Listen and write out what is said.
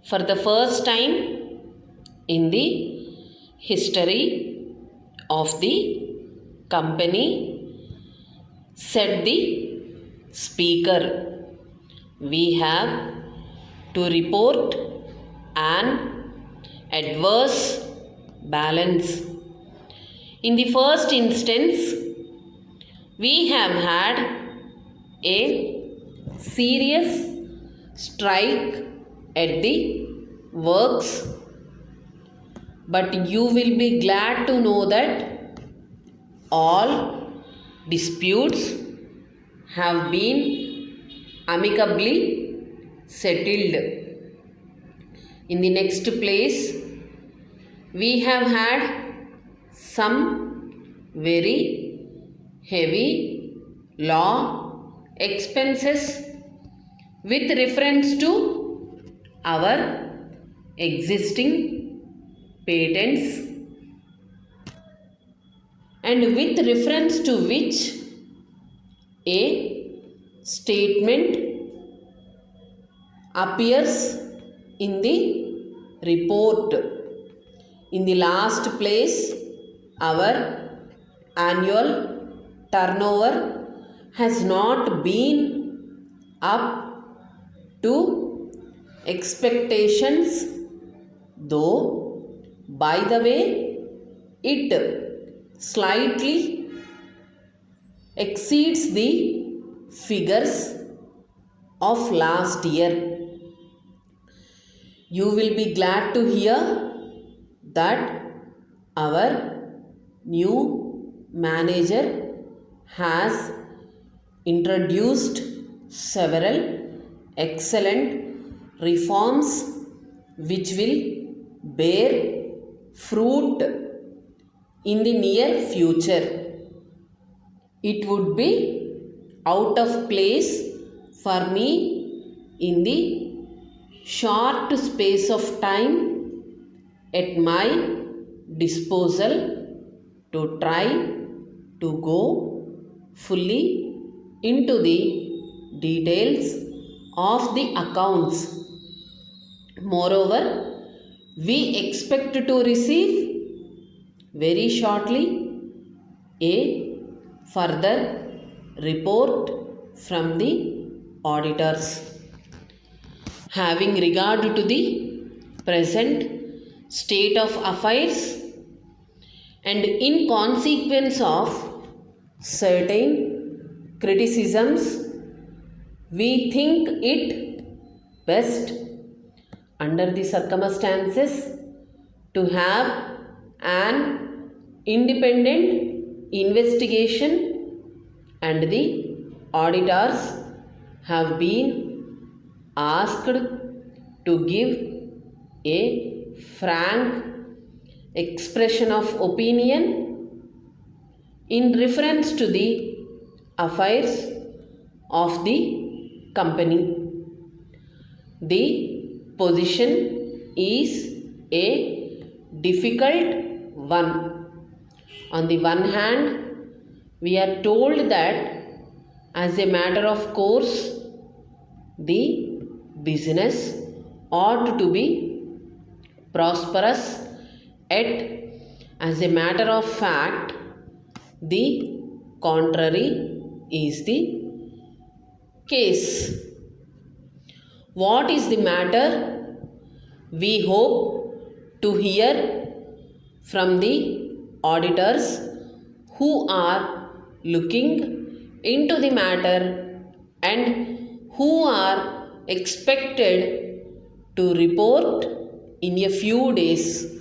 for the first time in the history of the company, said the speaker, we have to report an adverse balance. In the first instance, we have had a serious strike at the works, but you will be glad to know that all disputes have been amicably settled. In the next place, we have had some very heavy law expenses with reference to our existing patents, and with reference to which a statement appears in the report. In the last place, our annual turnover has not been up to expectations, though by the way it slightly exceeds the figures of last year. You will be glad to hear that our new manager has introduced several excellent reforms which will bear fruit in the near future. It would be out of place for me in the short space of time at my disposal to try to go fully into the details of the accounts. Moreover, we expect to receive very shortly a further report from the auditors. Having regard to the present state of affairs, and in consequence of certain criticisms, we think it best under the circumstances to have an independent investigation, and the auditors have been asked to give a frank expression of opinion in reference to the affairs of the company. The position is a difficult one. On the one hand, we are told that as a matter of course, the business ought to be prosperous, yet as a matter of fact, the contrary is the case. What is the matter? We hope to hear from the auditors who are looking into the matter and who are expected to report in a few days.